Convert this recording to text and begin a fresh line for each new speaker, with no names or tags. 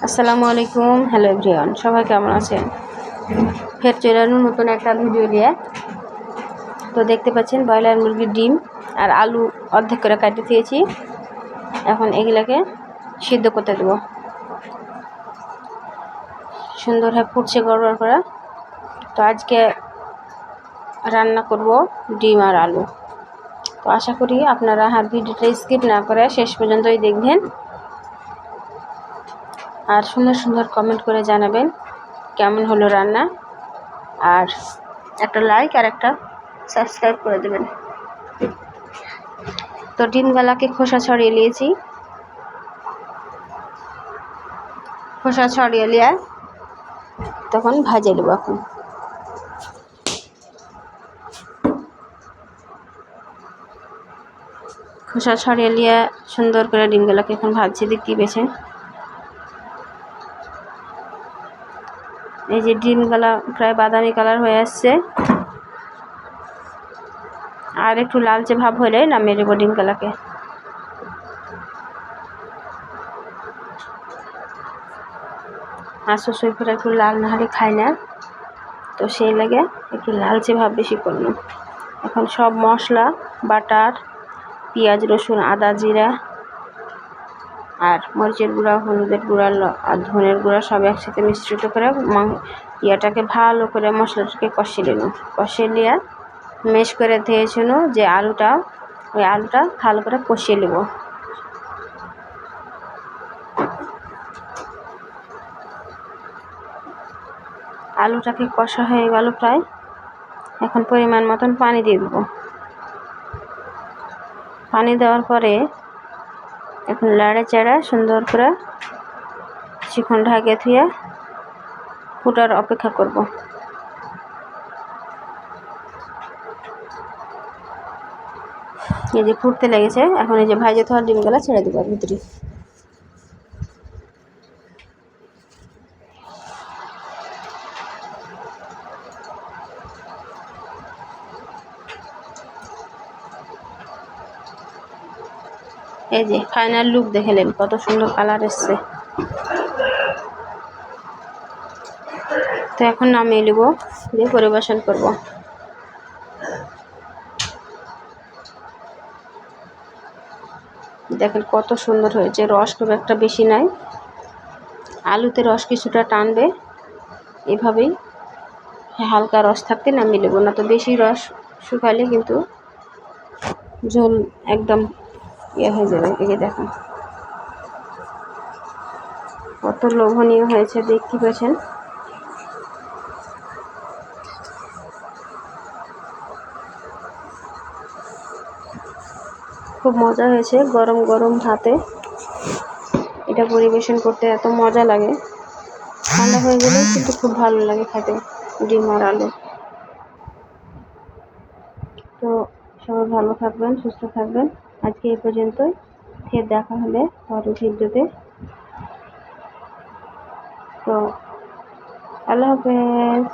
আসসালামু আলাইকুম। Hello everyone, সবাই কেমন আছেন? ফের চলে এলাম নতুন একটা ভিডিও নিয়ে। তো দেখতে পাচ্ছেন ব্রয়লার মুরগির ডিম আর আলু অর্ধেক করে কাটে দিয়েছি। এখন এগুলাকে সিদ্ধ করতে দেব। সুন্দরভাবে ফুটছে গড়গড় করে। তো আজকে রান্না করব ডিম আর আলু। তো আশা করি আপনারা ভিডিওটা স্কিপ না করে শেষ পর্যন্তই দেখবেন আর সুন্দর সুন্দর কমেন্ট করে জানাবেন কেমন হলো রান্না, আর একটা লাইক আর একটা সাবস্ক্রাইব করে দেবেন। তো ডিমগুলাকে খোসা ছড়িয়ে নিয়েছি। খোসা ছড়িয়ে নিয়ে তখন ভাজে নেব। এখন খোসা ছড়িয়ে নিয়ে সুন্দর করে ডিমগুলাকে এখন ভাজছি। দেখতেই পেয়েছেন এই যে ডিমগুলা প্রায় বাদামি কালার হয়ে আসছে, আর একটু লালচে ভাব হলে নামিয়ে দেবো ডিমগুলাকে। আর শ্বশুর করে একটু লাল না হলে খায় না, তো সেই লাগে একটু লালচে ভাব বেশি করলাম। এখন সব মশলা বাটার, পেঁয়াজ রসুন আদা জিরা আর মরিচের গুঁড়া, হলুদের গুঁড়া আর ধনের গুঁড়া সব একসাথে মিশ্রিত করে ইয়েটাকে ভালো করে মশলাটাকে কষিয়ে নিলাম। কষিয়ে নিয়ে মেশ করে দিয়েছিল যে আলুটা, ওই আলুটা ভালো করে কষিয়ে নেব। আলুটাকে কষা হয়ে গেল প্রায়। এখন পরিমাণ মতন পানি দিয়ে দেবো। পানি দেওয়ার পরে এখন লাড়াচাড়া সুন্দর করে কিছুক্ষণ ঢাকে ধুয়ে ফুটার অপেক্ষা করব। এই যে ফুটতে লেগেছে, এখন এই যে ভাজে থাকা ডিমগুলো ছেড়ে দেবো ভিতরে। এই যে ফাইনাল লুক দেখলেন, কত সুন্দর কালার এসছে। তো এখন নামিয়ে নেব, দিয়ে পরিবেশন করব। দেখেন কত সুন্দর হয়েছে। রস খুব একটা বেশি নাই, আলুতে রস কিছুটা টানবে, এভাবেই হালকা রস থাকতে নামিয়ে নেব। না তো বেশি রস শুকালে কিন্তু ঝোল একদম ইয়ে হয়ে যাবে। এই যে দেখেন কত লোভনীয় হয়েছে, দেখতে পাচ্ছেন। খুব মজা হয়েছে। গরম গরম ভাতে এটা পরিবেশন করতে এত মজা লাগে, ঠান্ডা হয়ে গেলে কিন্তু খুব ভালো লাগে খেতে ডিম আর আলু। তো সবাই ভালো থাকবেন, সুস্থ থাকবেন। আজকে এই পর্যন্তই, ফের দেখা হবে পরের ভিডিওতে। তো আল্লাহ হাফেজ।